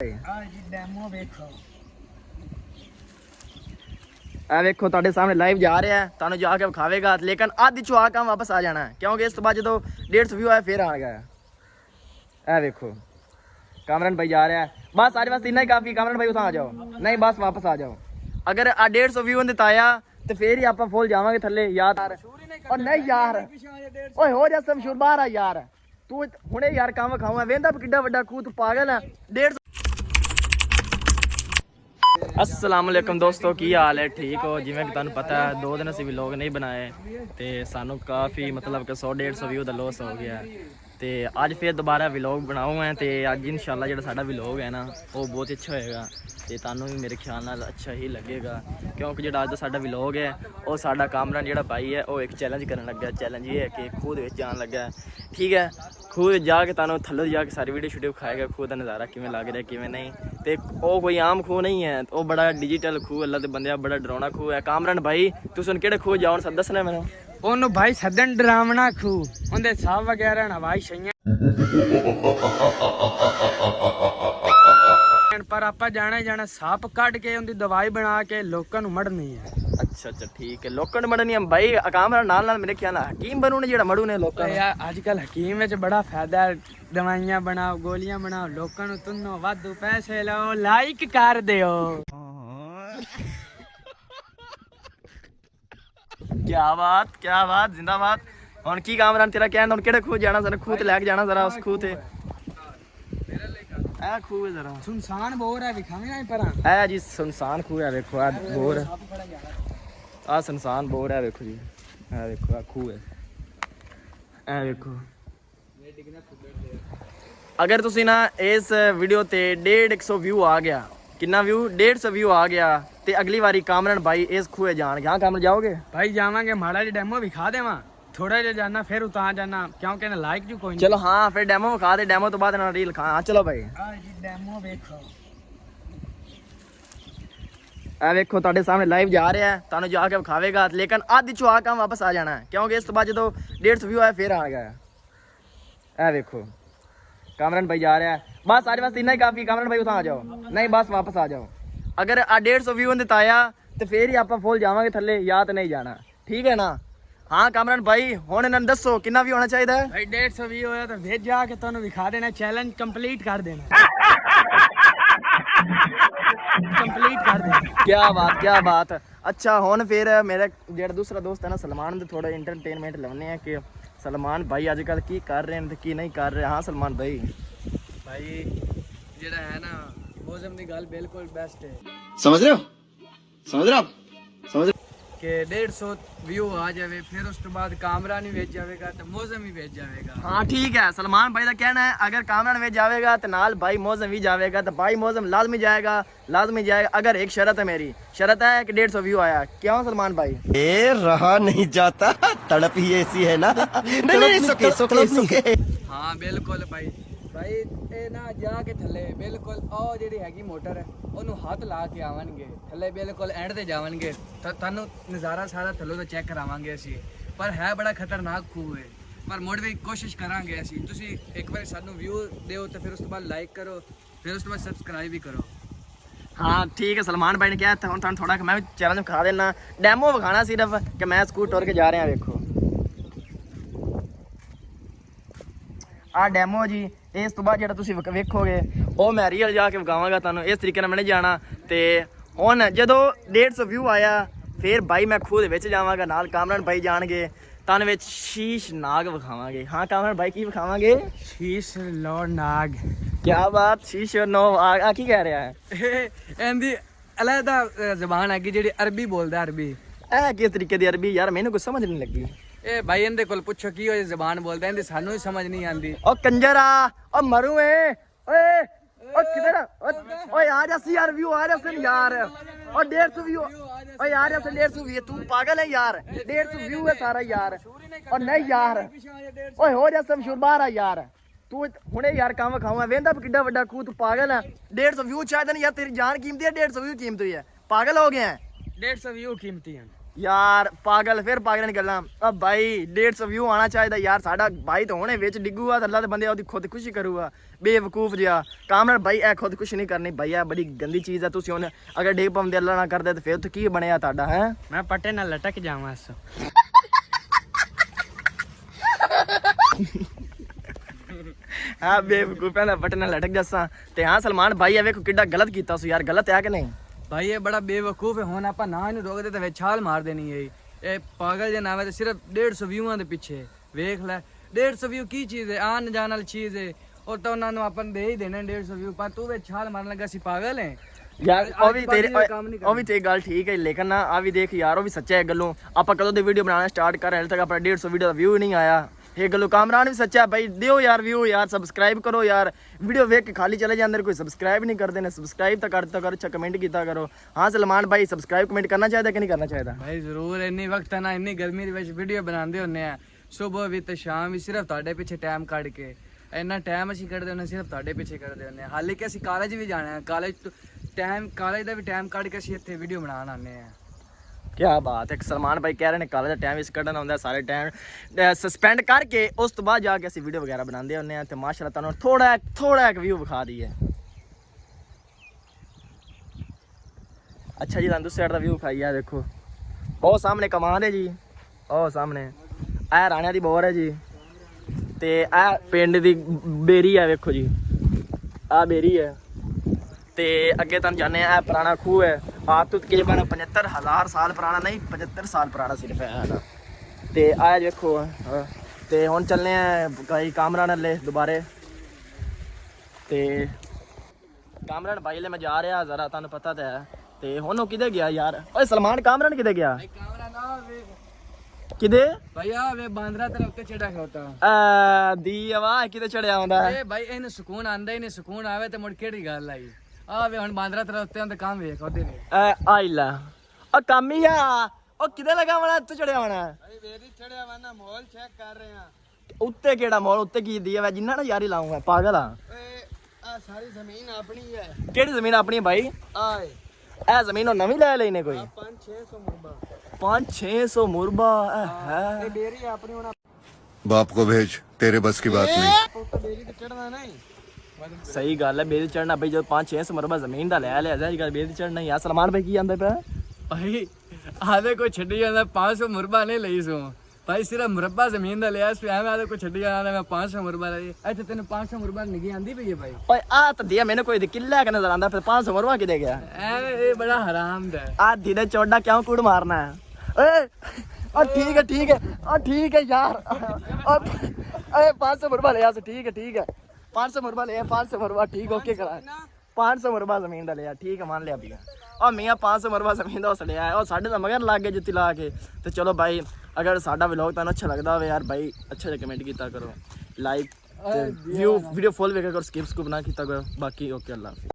Demo ਵੇਖੋ ਇਹ ਵੇਖੋ ਤੁਹਾਡੇ ਸਾਹਮਣੇ ਲਾਈਵ ਜਾ ਰਿਹਾ ਹੈ, ਤੁਹਾਨੂੰ ਜਾ ਕੇ ਵਿਖਾਵੇਗਾ ਲੇਕਿਨ ਅੱਧ ਚੋਂ ਆ ਕੰਮ ਵਾਪਸ ਆ ਜਾਣਾ ਹੈ ਕਿਉਂਕਿ ਇਸ ਤੋਂ ਬਾਅਦ ਜਦੋਂ 150 ਵਿਊ ਆਇਆ ਫਿਰ ਆ ਗਿਆ। ਇਹ ਵੇਖੋ ਕਾਮਰਨ ਭਾਈ ਜਾ ਰਿਹਾ है, बस आज बस इतना ही काफी। कामरान भाई उठा आ जाओ, नहीं बस वापस आ जाओ। अगर 150 व्यू ने ताया तो फिर ही आप फुल जावांगे थल्ले यार। और नहीं यार ओए हो जा सब शुरू बाहर आ यार, तू हुणे यार काम खाऊं वेंदा किड्डा वड्डा खूह, तू पागल है। 150 अस्सलाम वालेकुम दोस्तों, की हाल है? ठीक हो? जिवें कि तुहानू पता है 2 दिन असीं व्लॉग नहीं बनाए ते सानू काफ़ी मतलब कि 100-150 व्यू दा लॉस हो गया ते अज फिर दोबारा व्लॉग बनाऊँ है ते अज इंशाल्लाह जो साडा व्लॉग है ना वो बहुत अच्छा होएगा ते तुहानू भी मेरे ख्याल नाल अच्छा ही लगेगा क्योंकि जो अज दा साडा व्लॉग है वो साडा कामरान जो भाई है वो एक चैलेंज करन लगा। चैलेंज ये है कि खूह दे विच जान लगा, ठीक है। खूह जाके तुहानू थल्ले जाके सारी वीडियो शूडियो खाएगा, खूह का नज़ारा किवें लग रहा किवें नहीं। ते वो कोई आम खूह नहीं है, वो बड़ा डिजिटल खूह अल्लाह दे बंदे बड़ा डरावना खूह है। कामरान भाई तुसीं हुण किहड़े खूह जाओ सब दसना मैनूं। ਉਹਨੂੰ ਭਾਈ ਸੱਦਣ ਡਰਾਵਣਾ ਖੂ ਉਹਦੇ ਸਾਹ ਵਗੈਰਾ ਹਵਾਈ ਛਈਆਂ ਪਰ ਆਪਾਂ ਜਾਣਾ ਜਾਣਾ ਸੱਪ ਕੱਢ ਕੇ ਉਹਦੀ ਦਵਾਈ ਬਣਾ ਕੇ ਲੋਕਾਂ ਨੂੰ ਮੜਨੀ ਹੈ। अच्छा अच्छा ठीक है, लोकां नूं मड़नी है भाई। कामरान नाल नाल मेरे ख्याल हकीम बनू ने जेड़ा मड़ू ने लोकां नूं। यार अजकल हकीम विच बड़ा फायदा है, दवाइयां बनाओ गोलियां बनाओ लोकां नूं तुन्नो वाधू पैसे लाओ लाइक कर दियो। क्या बात जिंदाबाद। हुण की कामरान तेरा कहना हुण किहड़े खूह जाना? सन खूह ते लैके जाना जरा उस खूह ते। ए खूह है जरा सुनसान बोर है दिखावे ना परा। ए जी सुनसान खूह है, देखो आ बोर आ सुनसान बोर है, देखो जी ए देखो आ खूह है। ए देखो अगर तुसी ना इस वीडियो ते 150 व्यू आ गया, कितना व्यू 150 व्यू आ गया ते अगली बारी कामरान भाई इस खूह जान। हाँ कामरान जाओगे भाई जावांगे, माड़ा जी डेमो विखा देवा थोड़ा जिहा जाना फिर उतां जाना क्योंकि ना लाइक जो कोई नहीं। चलो हाँ फिर डेमो विखा दे, डेमो तो बाद ना रील खा। हाँ चलो भाई जी डेमो देखो ਇਹ ਵੇਖੋ ਤੁਹਾਡੇ ਸਾਹਮਣੇ ਲਾਈਵ ਜਾ ਰਿਹਾ ਹੈ, ਤੁਹਾਨੂੰ ਜਾ ਕੇ ਵਿਖਾਵੇਗਾ ਲੇਕਿਨ ਅੱਧ ਚੋਂ ਆ ਕੰਮ ਵਾਪਸ ਆ ਜਾਣਾ ਹੈ ਕਿਉਂਕਿ ਇਸ ਤੋਂ ਬਾਅਦ ਜਦੋਂ 150 ਵਿਊ ਆਇਆ ਫਿਰ ਆ ਗਿਆ। ਇਹ ਵੇਖੋ कामरान भाई जा रहा है, बस आज बस इतना ही काफी। कामरान भाई उठा आ जाओ, नहीं बस वापस आ जाओ। अगर 150 व्यू ने ताया तो फिर ही आप फुल जावांगे थल्ले या तो नहीं जाना, ठीक है ना। हाँ कामरान भाई हुण इन्हां नूं दसो कितना भी होना चाहिए भाई 150 व्यू होया तो भेज जाके तुहानू विखा देना, चैलेंज कंप्लीट कर देना। कंप्लीट कर देना। क्या बात। अच्छा हुण फिर मेरा जेड़ा दूसरा दोस्त है ना सलमान दे थोड़ा एंटरटेनमेंट लवने हैं कि सलमान भाई आजकल की कर रहे हैं की नहीं कर रहे। हाँ सलमान भाई जेड़ा है ना मौसम की गल बिल्कुल बेस्ट है, समझ रहे हो आप कि 150 व्यू आ जाए फिर उस तो बाद कामरान ही वेच जाएगा तो मौसम ही वेच जाएगा। हाँ ठीक है, सलमान भाई का कहना है अगर कामरान वेच जाएगा तो नाल भाई मौसम भी जाएगा तो भाई मौसम लाजमी जाएगा। अगर एक शर्त है, मेरी शर्त है कि 150 व्यू आया। क्यों सलमान भाई? ए रहा नहीं जाता, तड़प ही ऐसी है ना। नहीं सुके। हाँ बिल्कुल भाई ए ना जाके थल्ले बिल्कुल ओ जेडी हैगी मोटर है ओनू हाथ ला के आवांगे थल्ले बिल्कुल एंड ते जावांगे तानू नज़ारा सारा थल्लों तो चेक करावांगे असी। पर है बड़ा खतरनाक खूह है पर मुड़ भी कोशिश करांगे असी। तुसी एक बार सानू व्यू दिओ तो फिर उस तो बाद लाइक करो, फिर उस तो बाद सब्सक्राइब भी करो। हाँ ठीक है, सलमान भाई ने कहा था हुण थोड़ा मैं चैलेंज खा देना, डेमो विखाना सिर्फ कि मैं स्कूटर टुर के जा रहा। देखो आ डेमो जी, इस तो बाद जो वेखोगे वो मैं रियल जाके विखावांगा तुहानू। इस तरीके नाल मैं नहीं जाना ते हुण जदों 150 व्यू आया फिर भाई मैं खूह दे विच जावांगा, नाल कामरान भाई जाणगे, तुहानू विच शीश नाग विखावांगे। हाँ कामरान भाई की विखावांगे? शीश लो नाग। क्या बात, शीश नो आ की कह रहा है? एंदी अलहदा ज़बान है कि जेडी अरबी बोलदा अरबी। ए किस तरीके दी अरबी यार, मैनू कुछ समझ नहीं लगी। ए भाई इनदे कोल पुछो की होए ज़बान बोलदा, इनदे सानू ही समझ नहीं आंदी। ओ कंजरा ओ मरू है ओए ओ किधर ओए आ जा सी यार व्यू आ जा सन यार। ओ 150 व्यू ओए आ जा सन 150 व्यू। तू पागल है यार, 150 व्यू है सारा यार। और नहीं यार ओए हो जा सब शुरू बाहर आ यार, तू हुणे यार काम खाऊं वेंदा किड्डा वड्डा खूह, तू पागल है। 150 व्यू चाहिए नहीं यार, तेरी जान कीमती है, 150 व्यू कीमती है, पागल हो गया है। 150 व्यू कीमती है ਯਾਰ ਪਾਗਲ ਫਿਰ ਪਾਗਲ ਨਹੀਂ ਗੱਲਾਂ ਆ ਬਾਈ 150 ਵਿਊ ਆਣਾ ਚਾਹੀਦਾ ਯਾਰ ਸਾਡਾ ਬਾਈ ਤਾਂ ਹੁਣੇ ਵਿੱਚ ਡਿੱਗੂਗਾ ਅੱਲਾ ਦੇ ਬੰਦੇ ਉਹਦੀ ਖੁਦਕੁਸ਼ੀ ਕਰੂਗਾ ਬੇਵਕੂਫ ਜਿਹਾ ਕਾਮਰਾਨ ਬਾਈ ਇਹ ਖੁਦਕੁਸ਼ੀ ਨਹੀਂ ਕਰਨੀ ਬਾਈ ਇਹ ਬੜੀ ਗੰਦੀ ਚੀਜ਼ ਹੈ ਤੁਸੀਂ ਹੁਣ ਅਗਰ ਡਿੱਗ ਪਾਉਂਦੇ ਅੱਲਾ ਨਾ ਕਰਦੇ ਤੇ ਫਿਰ ਕੀ ਬਣਿਆ ਤੁਹਾਡਾ ਹੈ ਮੈਂ ਪੱਟੇ ਨਾਲ ਲਟਕ ਜਾਵਾਂ ਸੋ ਹਾਂ ਬੇਵਕੂਫਾਂ ਦਾ ਬਟਨ ਨਾਲ ਲਟਕ ਜਾਸਾਂ ਤੇ ਹਾਂ ਸਲਮਾਨ ਬਾਈ ਇਹ ਵੇਖੋ ਕਿੱਡਾ ਗਲਤ ਕੀਤਾ ਸੀ ਯਾਰ ਗਲਤ ਹੈ ਕਿ ਨਹੀਂ ਭਾਈ ਇਹ ਬੜਾ ਬੇਵਕੂਫ ਹੈ ਹੁਣ ਆਪਾਂ ਨਾ ਇਹਨੂੰ ਰੋਕਦੇ ਤੇ ਵਿੱਚ ਛਾਲ ਮਾਰ ਦੇਣੀ ਹੈ ਇਹ ਪਾਗਲ ਜੇ ਨਾਮ ਹੈ ਤੇ ਸਿਰਫ 150 ਵਿਊਆਂ ਦੇ ਪਿੱਛੇ ਵੇਖ ਲੈ 150 ਵਿਊ ਕੀ ਚੀਜ਼ ਹੈ ਆਨ ਜਾਣ ਵਾਲੀ ਚੀਜ਼ ਹੈ ਉਹ ਤਾਂ ਉਹਨਾਂ ਨੂੰ ਆਪਾਂ ਦੇ ਹੀ ਦੇਣੇ 150 ਵਿਊ ਪਰ ਤੂੰ ਵਿੱਚ ਛਾਲ ਮਾਰਨ ਲੱਗਾ ਸੀ ਪਾਗਲ ਹੈ ਯਾਰ ਉਹ ਵੀ ਤੇਰੀ ਗੱਲ ਠੀਕ ਹੈ ਲੇਕਿਨ ਨਾ ਆ ਵੀ ਦੇਖ ਯਾਰ ਉਹ ਵੀ ਸੱਚਾ ਹੈ ਗੱਲੋਂ ਆਪਾਂ ਕਦੋਂ ਦੀ ਵੀਡੀਓ ਬਣਾਉਣਾ ਸਟਾਰਟ ਕਰ ਰਹੇ ਹਲੇ ਤੱਕ ਆਪਣਾ 150 ਵੀਡੀਓ ਦਾ ਵਿਊ ਨਹੀਂ ਆਇਆ ਇਹ ਗੱਲੋਂ ਕਾਮਰਾਨ ਵੀ ਸੱਚਾ ਭਾਈ ਦਿਓ ਯਾਰ ਵਿਊ ਯਾਰ ਸਬਸਕ੍ਰਾਈਬ ਕਰੋ ਯਾਰ ਵੀਡੀਓ ਵੇਖ ਕੇ ਖਾਲੀ ਚਲੇ ਜਾਂਦੇ ਕੋਈ ਸਬਸਕ੍ਰਾਈਬ ਨਹੀਂ ਕਰਦੇ ਨੇ ਸਬਸਕ੍ਰਾਈਬ ਤਾਂ ਕਰਤਾ ਕਰੋ ਅੱਛਾ ਕਮੈਂਟ ਕੀਤਾ ਕਰੋ ਹਾਂ ਸਲਮਾਨ ਭਾਈ ਸਬਸਕ੍ਰਾਈਬ ਕਮੈਂਟ ਕਰਨਾ ਚਾਹੀਦਾ ਕਿ ਨਹੀਂ ਕਰਨਾ ਚਾਹੀਦਾ ਭਾਈ ਜ਼ਰੂਰ ਇੰਨੀ ਵਕਤ ਨਾ ਇੰਨੀ ਗਰਮੀ ਦੇ ਵਿੱਚ ਵੀਡੀਓ ਬਣਾਉਂਦੇ ਹੁੰਨੇ ਆ ਸਵੇਰ ਵੀ ਤੇ ਸ਼ਾਮ ਵੀ ਸਿਰਫ ਤੁਹਾਡੇ ਪਿੱਛੇ ਟਾਈਮ ਕੱਢ ਕੇ ਇੰਨਾ ਟਾਈਮ ਅਸੀਂ ਕੱਢਦੇ ਹੁੰਨੇ ਸਿਰਫ ਤੁਹਾਡੇ ਪਿੱਛੇ ਕੱਢਦੇ ਹੁੰਨੇ ਆ ਹਾਲੇ ਕਿ ਅਸੀਂ ਕਾਲਜ ਵੀ ਜਾਣਾ ਹੈ ਕਾਲਜ ਦਾ ਵੀ ਟਾਈਮ ਕੱਢ ਕੇ ਅਸੀਂ ਇੱਥੇ ਵੀਡੀਓ ਬਣਾਉਣ ਆਉਂਦੇ ਆ ਕਿਆ ਬਾਤ ਹੈ ਸਲਮਾਨ ਭਾਈ ਕਹਿ ਰਹੇ ਨੇ ਕਾਲਜ ਦਾ ਟਾਈਮ ਇਸ ਕੱਢਣਾ ਹੁੰਦਾ ਸਾਰੇ ਟਾਈਮ ਸਸਪੈਂਡ ਕਰਕੇ ਉਸ ਤੋਂ ਬਾਅਦ ਜਾ ਕੇ ਅਸੀਂ ਵੀਡੀਓ ਵਗੈਰਾ ਬਣਾਉਂਦੇ ਹੁੰਦੇ ਆ ਤੇ ਮਾਸ਼ਾਅੱਲਾ ਤੁਹਾਨੂੰ ਥੋੜਾ ਇੱਕ ਵਿਊ ਵਿਖਾ ਦਈਏ ਅੱਛਾ ਜੀ ਤੁਹਾਨੂੰ ਦੂਸਰੀ ਸਾਈਡ ਦਾ ਵਿਊ ਵਿਖਾਈ ਆ ਦੇਖੋ ਉਹ ਸਾਹਮਣੇ ਕਮਾਲ ਹੈ ਜੀ ਉਹ ਸਾਹਮਣੇ ਇਹ ਰਾਣਿਆਂ ਦੀ ਬੋਰ ਹੈ ਜੀ ਤੇ ਇਹ ਪਿੰਡ ਦੀ ਬੇਰੀ ਹੈ ਵੇਖੋ ਜੀ ਆ ਬੇਰੀ ਹੈ ਤੇ ਅੱਗੇ ਤੁਹਾਨੂੰ ਜਾਣੇ ਆ ਇਹ ਪੁਰਾਣਾ ਖੂਹ ਹੈ ਆਪ ਤੋਂ ਤਕਰੀਬਨ 75000 ਸਾਲ ਪੁਰਾਣਾ ਨਹੀਂ 75 ਸਾਲ ਪੁਰਾਣਾ ਸਿਰਫ ਹੈ ਤੇ ਆਹ ਵੇਖੋ ਤੇ ਹੁਣ ਚੱਲਨੇ ਆ ਕਈ ਕਾਮਰਾਨ ਲੈ ਦੁਬਾਰੇ ਤੇ ਕਾਮਰਾਨ ਭਾਈ ਲੈ ਮੈਂ ਜਾ ਰਿਹਾ ਜ਼ਰਾ ਤੁਹਾਨੂੰ ਪਤਾ ਤਾਂ ਹੈ ਤੇ ਹੁਣ ਉਹ ਕਿੱਥੇ ਗਿਆ ਯਾਰ ਓਏ ਸਲਮਾਨ ਕਾਮਰਾਨ ਕਿੱਥੇ ਗਿਆ ਕਾਮਰਾ ਨਾ ਵੇ ਕਿਦੇ ਭਾਈ ਆ ਵੇ ਬਾਂਦਰਾ ਤੇਰੇ ਉੱਤੇ ਚੜਾ ਖੋਤਾ ਦੀ ਆਵਾਜ਼ ਕਿਤੇ ਚੜਿਆ ਆਉਂਦਾ ਇਹ ਭਾਈ ਇਹਨੂੰ ਸਕੂਨ ਆਂਦਾ ਹੀ ਨਹੀਂ ਸਕੂਨ ਆਵੇ ਤੇ ਮੁੜ ਕਿਹੜੀ ਗੱਲ ਆਈ ਆ ਵੇ ਹੁਣ ਬਾਂਦਰਾ ਤੇਰੇ ਉੱਤੇ ਆਂਦੇ ਕੰਮ ਵੇਖ ਉਹਦੇ ਨੇ ਆਈਲਾ ਉਹ ਕੰਮ ਹੀ ਆ ਉਹ ਕਿਦੇ ਲਗਾ ਵਣਾ ਤੂੰ ਚੜਿਆ ਵਣਾ ਅਰੇ ਵੇਰੀ ਚੜਿਆ ਵਾ ਨਾ ਮਾਹੌਲ ਚੈੱਕ ਕਰ ਰਹੇ ਆ ਉੱਤੇ ਕਿਹੜਾ ਮੋਲ ਉੱਤੇ ਕੀ ਦੀ ਆ ਜਿੰਨਾ ਨਾ ਯਾਰੀ ਲਾਉਂਗਾ ਪਾਗਲ ਆ ਓਏ ਆ ਸਾਰੀ ਜ਼ਮੀਨ ਆਪਣੀ ਹੈ ਕਿਹੜੀ ਜ਼ਮੀਨ ਆਪਣੀ ਭਾਈ ਆਏ ਇਹ ਜ਼ਮੀਨ ਉਹ ਨਵੀਂ ਲੈ ਲੈਨੇ ਕੋਈ 5-600 ਮੁਰਬਾ 5-600 ਮੁਰਬਾ ਹੈ ਇਹ ਬੇਰੀ ਆਪਣੀ ਹੁਣ बाप को भेज तेरे बस की बात नहीं ਉੱਤੇ ਬੇਰੀ ਤੇ ਚੜਨਾ ਨਹੀਂ ਸਹੀ ਗੱਲ ਹੈ ਬੇਦੀ ਚੜਨਾ ਬਈ ਜਦੋਂ 5-600 ਮੁਰਬਾ ਜ਼ਮੀਨ ਦਾ ਲੈ ਲਿਆ ਜਾਈ ਗੱਲ ਬੇਦੀ ਚੜਨਾ ਹੀ ਆ ਸਲਮਾਨ ਭਾਈ ਕੀ ਆਂਦਾ ਪਿਆ ਭਾਈ ਆਦੇ ਕੋਈ ਛੱਡੀ ਜਾਂਦਾ 500 ਮੁਰਬਾ ਨਹੀਂ ਲਈ ਸੋ ਭਾਈ ਸਿਰਫ ਮੁਰਬਾ ਜ਼ਮੀਨ ਦਾ ਲਿਆ ਸੀ ਐਵੇਂ ਆਦੇ ਕੋਈ ਛੱਡੀ ਜਾਂਦਾ ਮੈਂ 500 ਮੁਰਬਾ ਲਈ ਇੱਥੇ ਤੈਨੂੰ 500 ਮੁਰਬਾ ਨਿਗੀ ਆਂਦੀ ਪਈ ਹੈ ਭਾਈ ਓਏ ਆ ਤਾਂ ਦਿਆ ਮੈਨੂੰ ਕੋਈ ਕਿੱਲਾ ਕਿ ਨਜ਼ਰ ਆਂਦਾ ਫਿਰ 500 ਮੁਰਬਾ ਕਿਦੇ ਗਿਆ ਐਵੇਂ ਇਹ ਬੜਾ ਹਰਾਮ ਦਾ ਆ ਦੀਦੇ ਚੋੜਾ ਕਿਉਂ ਕੂੜ ਮਾਰਨਾ ਹੈ ਓਏ ਆ ਠੀਕ ਹੈ ਯਾਰ ਓਏ 500 ਮੁਰਬਾ ਲਿਆ ਸੀ ਠੀਕ ਹੈ 500 ਮੁਰਬਾ ਲਿਆ 500 ਮੁਰਬਾ ਠੀਕ ਓਕੇ ਕਰਾ 500 ਮੁਰਬਾ ਜ਼ਮੀਨ ਦਾ ਲਿਆ ਠੀਕ ਹੈ ਮੰਨ ਲਿਆ ਵੀ ਉਹ ਮੀਆਂ 500 ਮੁਰਬਾ ਜ਼ਮੀਨ ਦਾ ਉਸ ਲਿਆ ਉਹ ਸਾਡੇ ਦਾ ਮਗਰ ਲੱਗ ਗਏ ਜੁੱਤੀ ਲਾ ਕੇ ਤੇ ਚਲੋ ਭਾਈ ਅਗਰ ਸਾਡਾ ਵਲੌਗ ਤੁਹਾਨੂੰ ਅੱਛਾ ਲੱਗਦਾ ਹੋਵੇ ਯਾਰ ਭਾਈ ਅੱਛਾ ਜਿਹਾ ਕਮੈਂਟ ਕੀਤਾ ਕਰੋ ਲਾਈਕ ਵੀਡੀਓ ਫੁੱਲ ਵੇਖਿਆ ਕਰੋ ਸਕਿਪ ਸਕੂਪ ਨਾ ਕੀਤਾ ਕਰੋ ਬਾਕੀ ਓਕੇ ਅੱਲਾ